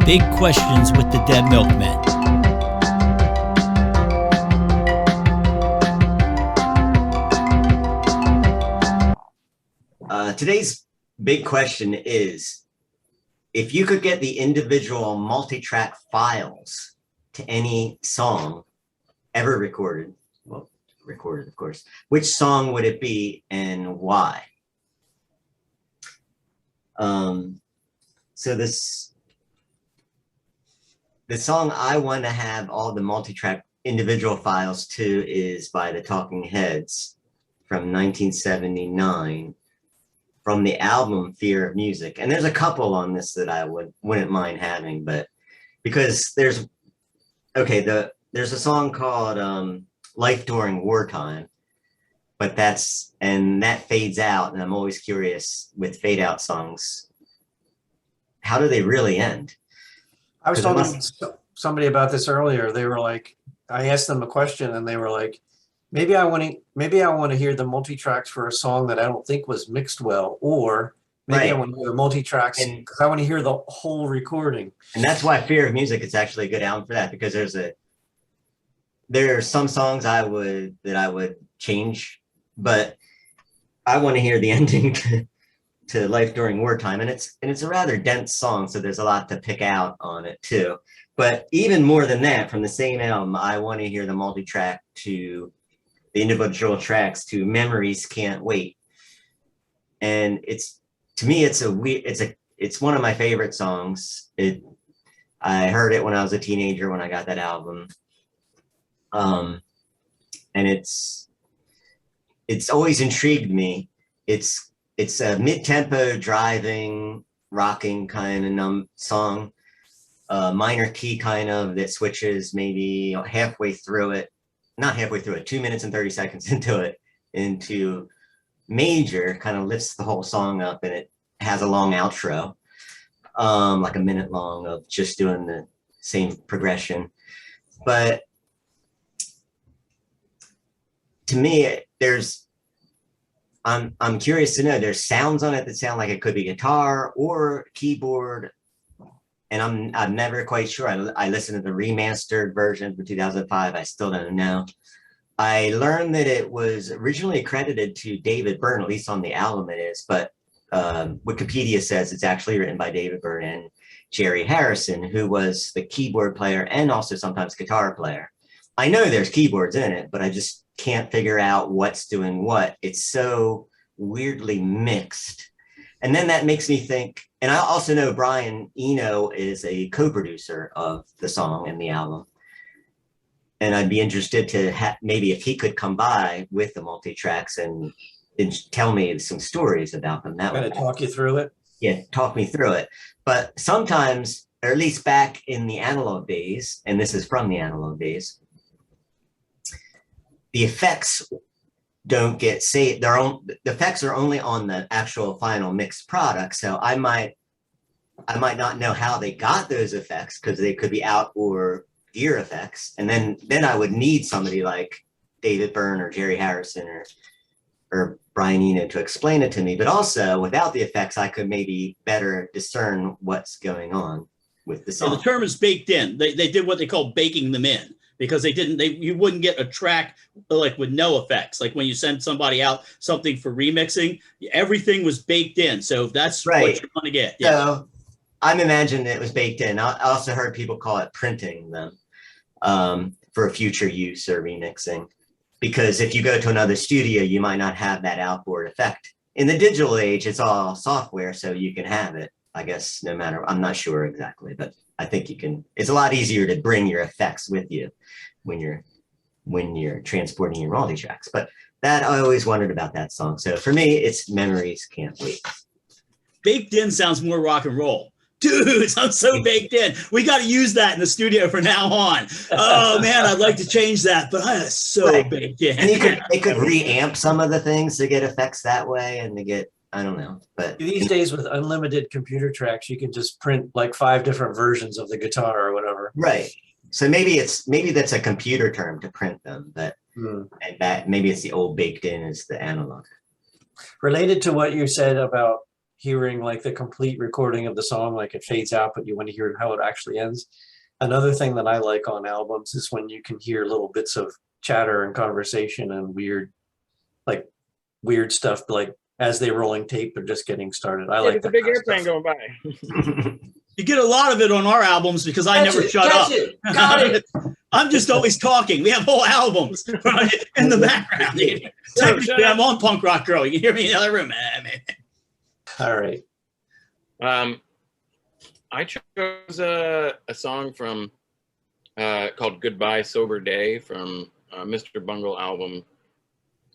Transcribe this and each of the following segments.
Big Questions with the Dead Milkmen. Today's big question is, if you could get the individual multi-track files to any song ever recorded, well, recorded of course, which song would it be and why? So the song I want to have all the multi-track individual files to is by the Talking Heads from 1979. From the album Fear of Music. And there's a couple on this that I wouldn't mind having, but because there's a song called Life During Wartime, but that fades out, and I'm always curious with fade out songs, how do they really end? I was talking to somebody about this earlier. They were like, I asked them a question and they were like, maybe I want to hear the multi-tracks for a song that I don't think was mixed well, or maybe I want to hear the multi-tracks because I want to hear the whole recording. And that's why Fear of Music is actually a good album for that, because there are some songs that I would change, but I want to hear the ending to Life During Wartime, and it's a rather dense song, so there's a lot to pick out on it too. But even more than that, from the same album, I want to hear the multi-track to the individual tracks to Memories Can't Wait. And it's one of my favorite songs. I heard it when I was a teenager when I got that album. And it's always intrigued me. It's a mid-tempo driving, rocking kind of song, minor key kind of that switches maybe halfway through it. Not halfway through it, 2 minutes and 30 seconds into major, kind of lifts the whole song up, and it has a long outro, like a minute long of just doing the same progression. But to me, I'm curious to know, there's sounds on it that sound like it could be guitar or keyboard, and I'm never quite sure. I listened to the remastered version from 2005. I still don't know. I learned that it was originally credited to David Byrne, at least on the album it is, but Wikipedia says it's actually written by David Byrne and Jerry Harrison, who was the keyboard player and also sometimes guitar player. I know there's keyboards in it, but I just can't figure out what's doing what. It's so weirdly mixed. And then that makes me think, and I also know Brian Eno is a co-producer of the song and the album. And I'd be interested to maybe if he could come by with the multi-tracks and tell me some stories about them. That would talk you through it? Yeah, talk me through it. But sometimes, or at least back in the analog days, and this is from the analog days, the effects don't get saved. The effects are only on the actual final mixed product. So I might not know how they got those effects, because they could be out or ear effects. And then I would need somebody like David Byrne or Jerry Harrison or Brian Eno to explain it to me. But also without the effects, I could maybe better discern what's going on with the song. So the term is baked in. They did what they call baking them in, because you wouldn't get a track like with no effects. Like when you send somebody out something for remixing, everything was baked in. So that's right. What you want to get. Yeah. So I'm imagining it was baked in. I also heard people call it printing them for future use or remixing, because if you go to another studio, you might not have that outboard effect. In the digital age, it's all software, so you can have it, I guess, no matter, I'm not sure exactly, but I think you can. It's a lot easier to bring your effects with you when you're transporting your multi-tracks. But that, I always wondered about that song. So for me, it's Memories Can't Wait. Baked in sounds more rock and roll. Dude, I'm so baked in. We got to use that in the studio from now on. Oh man, I'd like to change that, but I am so baked in. And they could reamp some of the things to get effects that way, and to get, I don't know. But these days with unlimited computer tracks, you can just print like 5 different versions of the guitar or whatever. Right. So maybe that's a computer term to print them, but and that maybe it's the old baked in is the analog. Related to what you said about hearing like the complete recording of the song, like it fades out, but you want to hear how it actually ends. Another thing that I like on albums is when you can hear little bits of chatter and conversation and weird stuff, like as they're rolling tape, they're just getting started. I like There's a that big kind of airplane stuff. going by. You get a lot of it on our albums because I never shut up. Got it. I'm just always talking. We have whole albums in the background. Technically, I'm on Punk Rock Girl. You can hear me in the other room. All right. I chose a song from called "Goodbye Sober Day" from Mr. Bungle album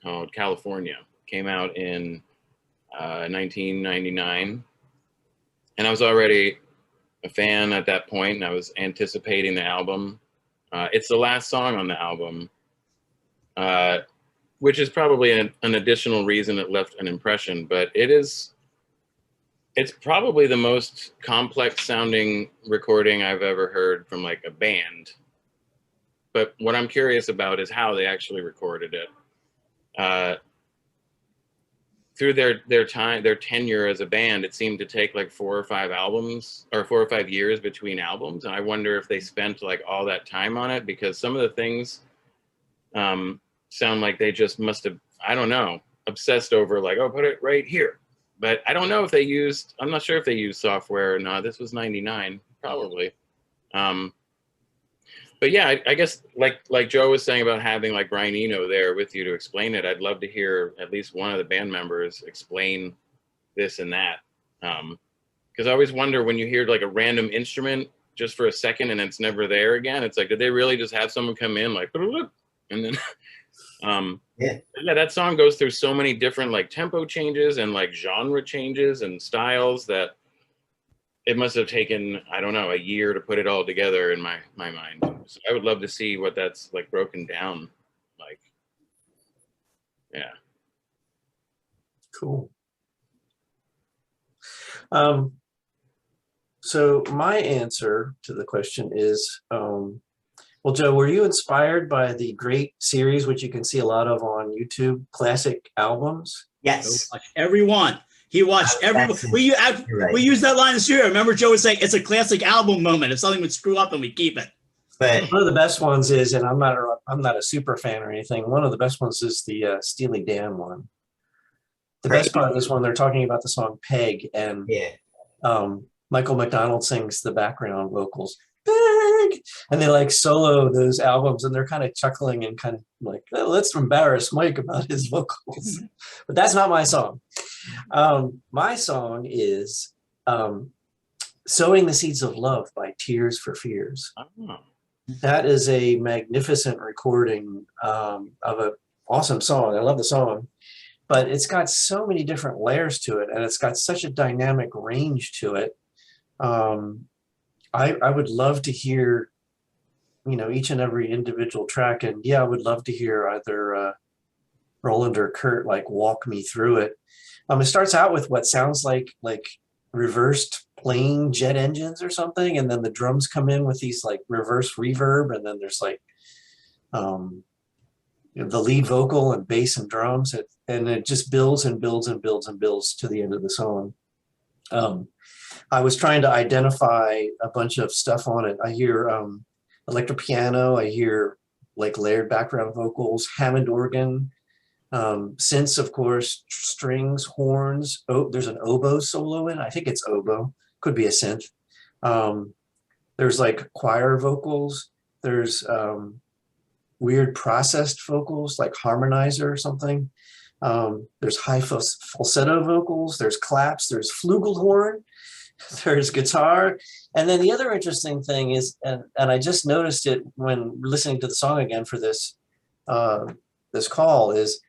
called "California." Came out in 1999, and I was already a fan at that point, and I was anticipating the album. It's the last song on the album, which is probably an additional reason it left an impression, but it's probably the most complex sounding recording I've ever heard from like a band. But what I'm curious about is how they actually recorded it. Through their tenure as a band, it seemed to take like 4 or 5 years between albums. And I wonder if they spent like all that time on it, because some of the things sound like they just must have, I don't know, obsessed over like, oh, put it right here. But I don't know if I'm not sure if they used software or not. This was 99, probably. But yeah, I guess like Joe was saying about having like Brian Eno there with you to explain it, I'd love to hear at least one of the band members explain this and that. Because I always wonder when you hear like a random instrument just for a second and it's never there again, it's like, did they really just have someone come in like, and then, yeah, that song goes through so many different like tempo changes and like genre changes and styles that it must have taken, I don't know, a year to put it all together in my mind. So I would love to see what that's like broken down like. Yeah. Cool. So my answer to the question is, well, Joe, were you inspired by the great series, which you can see a lot of on YouTube, Classic Albums? Yes. Everyone. He watched everyone. We use that line in the studio. Remember, Joe was saying it's a classic album moment. If something would screw up, then we keep it. But One of the best ones is, and I'm not a super fan or anything. One of the best ones is the Steely Dan one. The best part of this one, they're talking about the song "Peg," and yeah, Michael McDonald sings the background vocals. Peg, and they like solo those albums, and they're kind of chuckling and kind of like, oh, let's embarrass Mike about his vocals. But that's not my song. My song is "Sowing the Seeds of Love" by Tears for Fears. Oh. That is a magnificent recording of an awesome song. I love the song, but it's got so many different layers to it, and it's got such a dynamic range to it. I would love to hear, each and every individual track, and yeah, I would love to hear either Roland or Kurt like walk me through it. It starts out with what sounds like reversed plane jet engines or something, and then the drums come in with these like reverse reverb, and then there's like the lead vocal and bass and drums, and it just builds and builds and builds and builds to the end of the song. I was trying to identify a bunch of stuff on it. I hear electric piano, I hear like layered background vocals, Hammond organ, synths, of course, strings, horns. Oh, there's an oboe solo in. I think it's oboe. Could be a synth. There's like choir vocals. There's weird processed vocals like harmonizer or something. There's high falsetto vocals. There's claps. There's flugelhorn. There's guitar. And then the other interesting thing is, and I just noticed it when listening to the song again for this call, is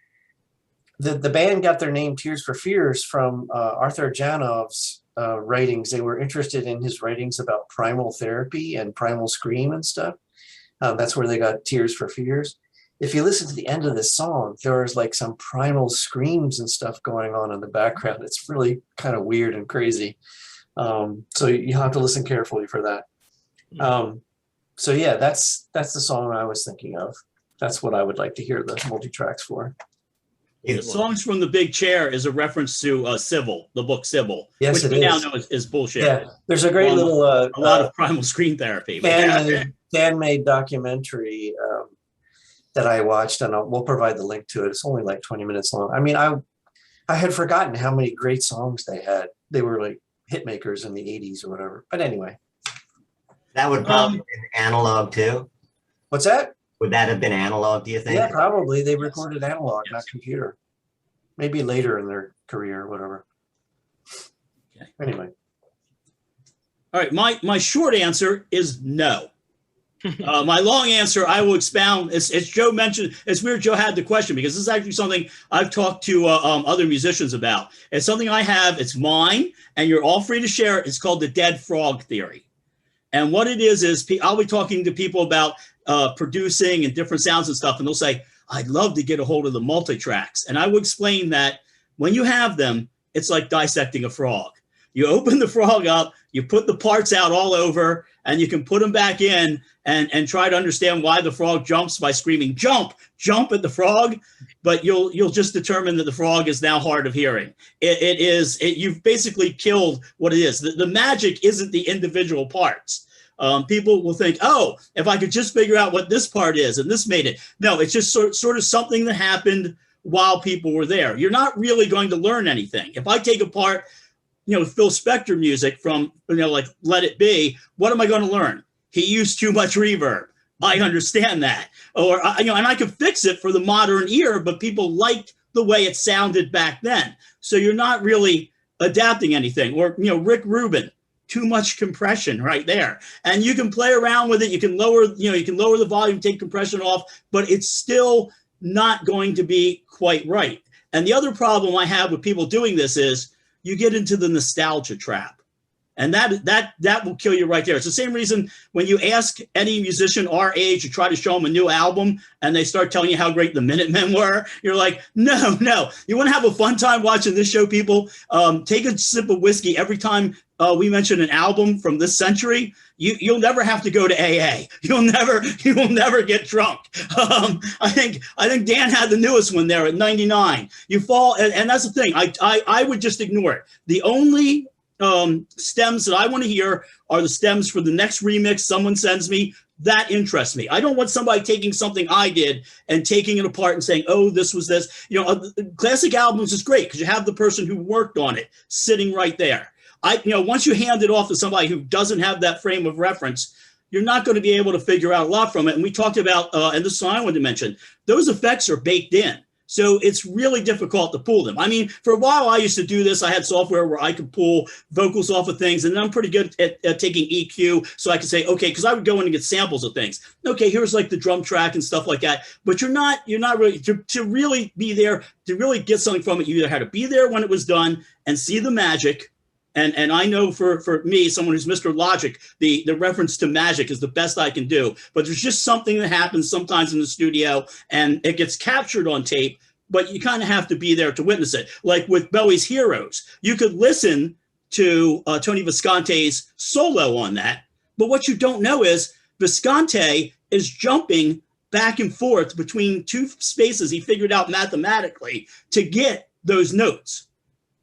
the band got their name Tears for Fears from Arthur Janov's writings. They were interested in his writings about Primal Therapy and Primal Scream and stuff. That's where they got Tears for Fears. If you listen to the end of this song, there's like some primal screams and stuff going on in the background. It's really kind of weird and crazy. So you have to listen carefully for that. So yeah, that's the song I was thinking of. That's what I would like to hear the multi-tracks for. It- Songs from the Big Chair is a reference to Civil, the book Civil, Yes, which it we now is. know is bullshit. Yeah, there's a great Um, little A lot of Primal Scream therapy. But yeah. fan-made documentary that I watched, and we'll provide the link to it. It's only like 20 minutes long. I mean, I had forgotten how many great songs they had. They were like hit makers in the 80s or whatever. But anyway, That would probably have been analog too. what's that? Would that have been analog, do you think? Yeah, probably. They recorded analog, not computer. Maybe later in their career or whatever. Okay. Anyway. All right, my short answer is no. My long answer, I will expound. As Joe mentioned, it's weird Joe had the question because this is actually something I've talked to other musicians about. It's something I have. It's mine, and you're all free to share it. It's called the dead frog theory. And what it is I'll be talking to people about producing and different sounds and stuff, and they'll say, I'd love to get a hold of the multitracks. And I will explain that when you have them, it's like dissecting a frog. You open the frog up, you put the parts out all over, and you can put them back in and try to understand why the frog jumps by screaming, jump at the frog. But you'll just determine that the frog is now hard of hearing. You've basically killed what it is. The magic isn't the individual parts. People will think, oh, if I could just figure out what this part is and this made it. No, it's just sort of something that happened while people were there. You're not really going to learn anything. If I take apart, Phil Spector music from, like Let It Be, what am I going to learn? He used too much reverb. I understand that. Or, and I can fix it for the modern ear, but people liked the way it sounded back then. So you're not really adapting anything. Or, Rick Rubin, too much compression right there. And you can play around with it. You can lower the volume, take compression off, but it's still not going to be quite right. And the other problem I have with people doing this is you get into the nostalgia trap. And that will kill you right there. It's the same reason when you ask any musician our age to try to show them a new album and they start telling you how great the Minutemen were, you're like, no. You want to have a fun time watching this show, people? Take a sip of whiskey every time we mention an album from this century. You'll never have to go to AA. You will never get drunk. I think Dan had the newest one there at 99. You fall, and that's the thing. I would just ignore it. The only stems that I want to hear are the stems for the next remix someone sends me. That interests me. I don't want somebody taking something I did and taking it apart and saying, oh, this was this. Classic albums is great because you have the person who worked on it sitting right there. Once you hand it off to somebody who doesn't have that frame of reference, you're not going to be able to figure out a lot from it. And we talked about, and this is what I wanted to mention, those effects are baked in. So it's really difficult to pull them. I mean, for a while I used to do this. I had software where I could pull vocals off of things, and I'm pretty good at taking EQ. So I could say, okay, because I would go in and get samples of things. Okay, here's like the drum track and stuff like that. But you're not really to really be there, to really get something from it. You either had to be there when it was done and see the magic. And I know for me, someone who's Mr. Logic, the reference to magic is the best I can do. But there's just something that happens sometimes in the studio and it gets captured on tape, but you kind of have to be there to witness it. Like with Bowie's Heroes, you could listen to Tony Visconti's solo on that. But what you don't know is Visconti is jumping back and forth between two spaces he figured out mathematically to get those notes.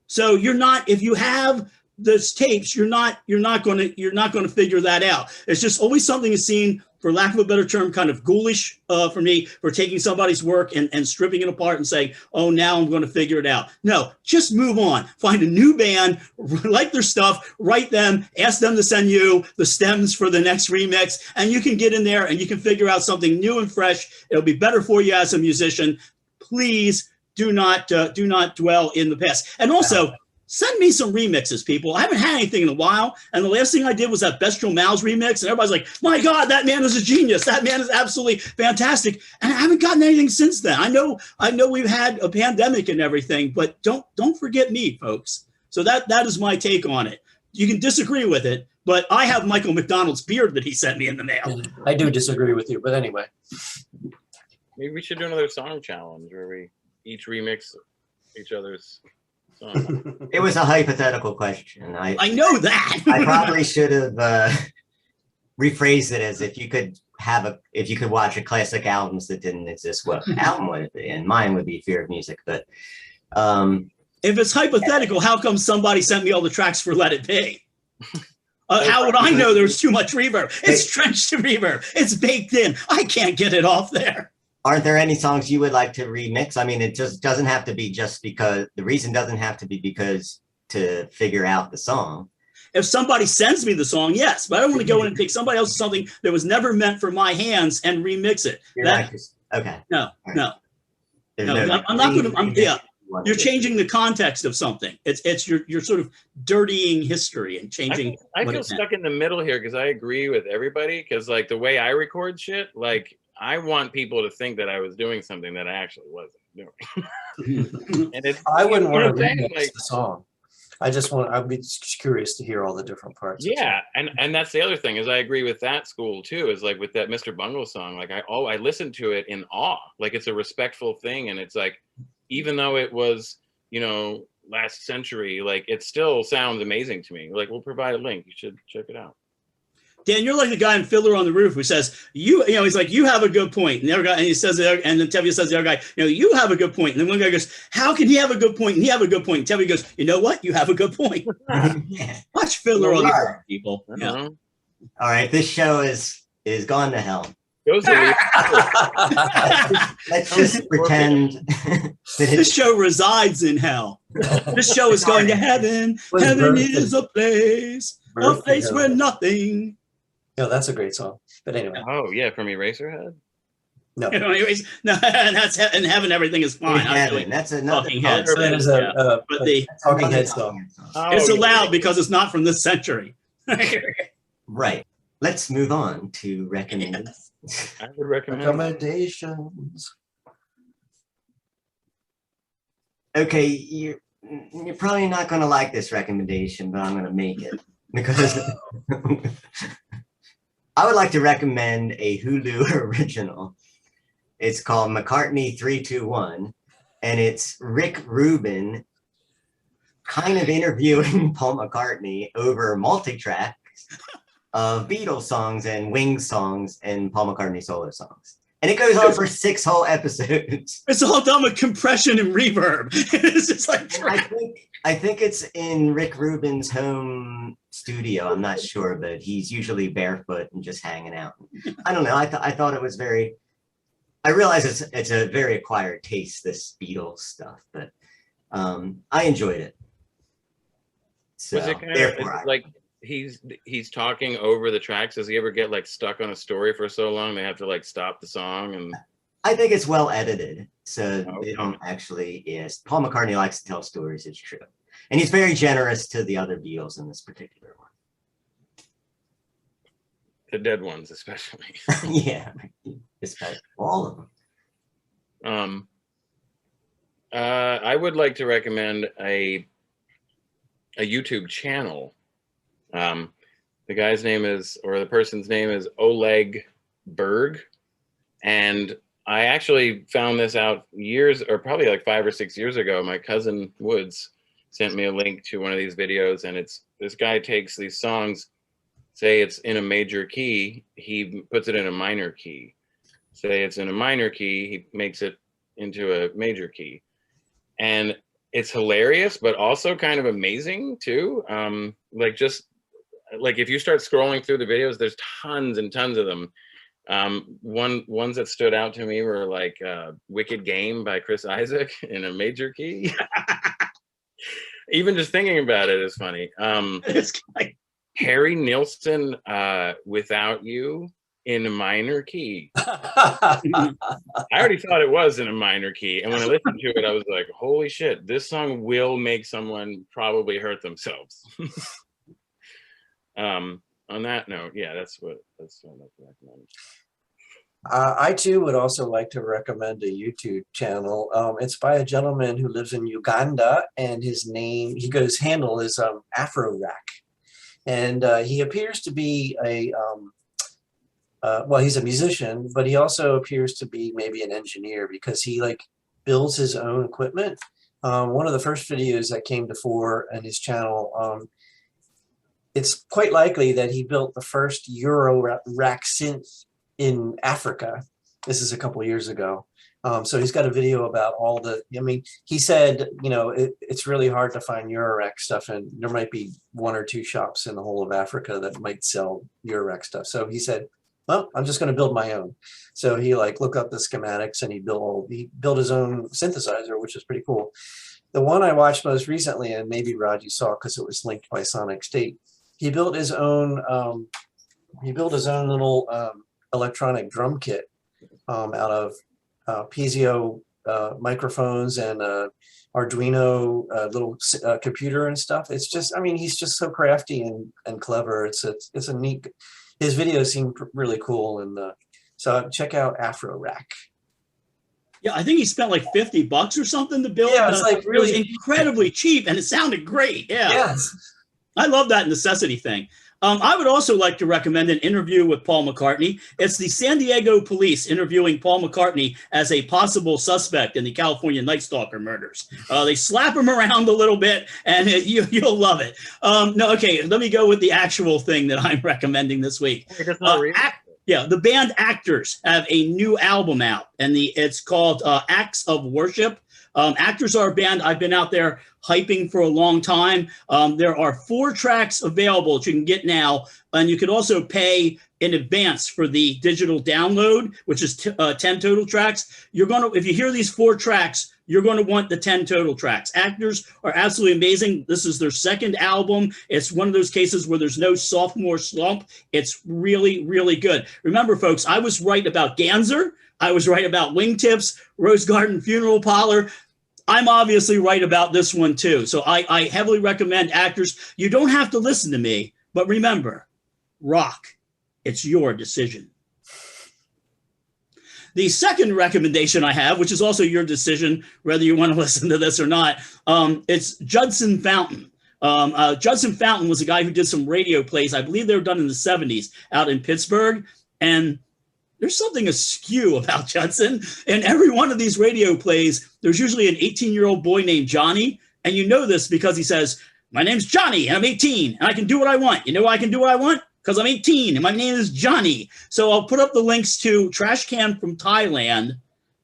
So you're not, if you have those tapes, you're not going to figure that out. It's just always something is seen, for lack of a better term, kind of ghoulish for me, for taking somebody's work and stripping it apart and saying, oh, now I'm going to figure it out. No, just move on. Find a new band, like their stuff, write them, ask them to send you the stems for the next remix, and you can get in there and you can figure out something new and fresh. It'll be better for you as a musician. Please do not dwell in the past. And also, send me some remixes, people. I haven't had anything in a while. And the last thing I did was that Bestial Mouse remix. And everybody's like, my God, that man is a genius. That man is absolutely fantastic. And I haven't gotten anything since then. I know we've had a pandemic and everything, but don't forget me, folks. So that is my take on it. You can disagree with it, but I have Michael McDonald's beard that he sent me in the mail. I do disagree with you, but anyway. Maybe we should do another song challenge where we each remix each other's song. It was a hypothetical question. I know that. I probably should have rephrased it as if you could have if you could watch a classic albums that didn't exist, what album would it be? And mine would be Fear of Music. But if it's hypothetical, how come somebody sent me all the tracks for Let It Be? How would I know there's too much reverb? It's drenched in reverb. It's baked in. I can't get it off there. Aren't there any songs you would like to remix? I mean, it just doesn't have to be just because the reason doesn't have to be because to figure out the song. If somebody sends me the song, yes, but I don't want to go in and take somebody else's something that was never meant for my hands and remix it. Okay. No, right. no. I'm not going to. Yeah, you're changing the context of something. You're sort of dirtying history and changing. I feel stuck in the middle here because I agree with everybody. Because like the way I record shit, like I want people to think that I was doing something that I actually wasn't doing. And I wouldn't want to remix like the song. I'd be curious to hear all the different parts. Yeah, and that's the other thing is I agree with that school too. Is like with that Mr. Bungle song, like I listen to it in awe, like it's a respectful thing, and it's like even though it was last century, like it still sounds amazing to me. Like we'll provide a link, you should check it out. Dan, you're like the guy in Fiddler on the Roof who says, he's like, you have a good point. And the other guy, and he says, and then Tevye says to the other guy, you have a good point. And then one guy goes, how can he have a good point? And he have a good point. And Tevye goes, you know what? You have a good point. Watch Fiddler on the Roof, people. Yeah. All right. This show is gone to hell. Let's just pretend this show resides in hell. This show is going to heaven. Heaven is a place where nothing. No, that's a great song. But anyway. Oh yeah, from Eraserhead. No. Anyways, no, that's in heaven. Everything is fine. That's another Talking Heads. That is a Talking Heads song. It's allowed because it's not from this century. Right. Let's move on to recommendations. I would recommend recommendations. Okay, you're probably not going to like this recommendation, but I'm going to make it because I would like to recommend a Hulu original. It's called McCartney 321, and it's Rick Rubin kind of interviewing Paul McCartney over multitracks of Beatles songs and Wings songs and Paul McCartney solo songs. And it goes on for 6 whole episodes. It's all done with compression and reverb. It's just like I think it's in Rick Rubin's home studio. I'm not sure, but he's usually barefoot and just hanging out. I don't know. I thought it was very. I realize it's a very acquired taste, this Beatles stuff, but I enjoyed it. So was it kind therefore, of like he's talking over the tracks? Does he ever get like stuck on a story for so long they have to like stop the song? And I think it's well edited, so they don't actually. Yes, Paul McCartney likes to tell stories. It's true, and he's very generous to the other Beatles in this particular one. The dead ones, especially. Yeah, especially all of them. I would like to recommend a YouTube channel. The guy's name is, or the person's name is Oleg Berg, and I actually found this out years, or probably like 5 or 6 years ago. My cousin Woods sent me a link to one of these videos, and it's this guy takes these songs, say it's in a major key, he puts it in a minor key. Say it's in a minor key, he makes it into a major key. And it's hilarious, but also kind of amazing too. Like if you start scrolling through the videos, there's tons and tons of them. Ones that stood out to me were like Wicked Game by Chris Isaac in a major key. Even just thinking about it is funny. it's like Harry Nilsson, Without You in a minor key. I already thought it was in a minor key. And when I listened to it, I was like, holy shit, this song will make someone probably hurt themselves. On that note, yeah, that's what I'd like to recommend. I too would also like to recommend a YouTube channel. It's by a gentleman who lives in Uganda, and his handle is Afrorack, and he appears to be well, he's a musician, but he also appears to be maybe an engineer because he like builds his own equipment. One of the first videos that came to fore on his channel, it's quite likely that he built the first Euro rack synth in Africa. This is a couple of years ago. So he's got a video about all the, I mean, he said, you know, it's really hard to find Afrorack stuff, and there might be 1 or 2 shops in the whole of Africa that might sell Afrorack stuff. So he said, well, I'm just going to build my own. So he like looked up the schematics and he built his own synthesizer, which is pretty cool. The one I watched most recently, and maybe Rod you saw because it was linked by Sonic State, he built his own little electronic drum kit out of piezo microphones and Arduino little computer and stuff. It's just, I mean, he's just so crafty and clever. It's a neat. His videos seem really cool, and so check out Afrorack. Yeah, I think he spent like $50 or something to build. Yeah, it's like really it was incredibly cheap, and it sounded great. Yeah, yes. I love that necessity thing. I would also like to recommend an interview with Paul McCartney. It's the San Diego police interviewing Paul McCartney as a possible suspect in the California Night Stalker murders. They slap him around a little bit, and you'll love it. No, okay, let me go with the actual thing that I'm recommending this week. Yeah, the band Actors have a new album out, and it's called Acts of Worship. Actors are a band I've been out there hyping for a long time. There are 4 tracks available that you can get now, and you can also pay in advance for the digital download, which is 10 total tracks. If you hear these 4 tracks, you're going to want the 10 total tracks. Actors are absolutely amazing. This is their 2nd album. It's one of those cases where there's no sophomore slump. It's really, really good. Remember, folks, I was right about Ganser. I was right about Wingtips, Rose Garden Funeral Parlor. I'm obviously right about this one too. So I heavily recommend Actors. You don't have to listen to me, but remember, rock. It's your decision. The second recommendation I have, which is also your decision, whether you want to listen to this or not, it's Judson Fountain. Judson Fountain was a guy who did some radio plays. I believe they were done in the 70s out in Pittsburgh. And there's something askew about Judson. In every one of these radio plays, there's usually an 18-year-old boy named Johnny. And you know this because he says, my name's Johnny and I'm 18 and I can do what I want. You know why I can do what I want? Because I'm 18 and my name is Johnny. So I'll put up the links to Trash Can from Thailand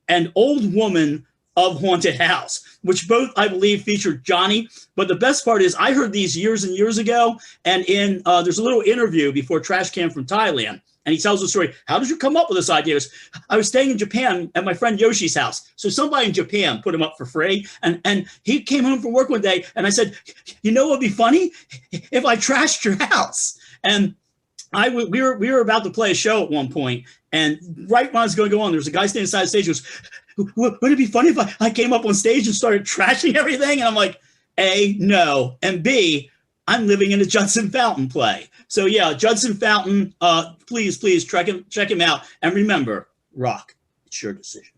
and Old Woman of Haunted House, which both, I believe, featured Johnny. But the best part is I heard these years and years ago, and there's a little interview before Trash Can from Thailand, and he tells the story. How did you come up with this idea? I was staying in Japan at my friend Yoshi's house. So somebody in Japan put him up for free, and he came home from work one day, and I said, you know what would be funny? If I trashed your house. And we were about to play a show at one point, and right when I was going to go on, there was a guy standing inside the stage who goes, would it be funny if I came up on stage and started trashing everything? And I'm like, A, no, and B, I'm living in a Judson Fountain play. So yeah, Judson Fountain, please check him out. And remember, rock, it's your decision.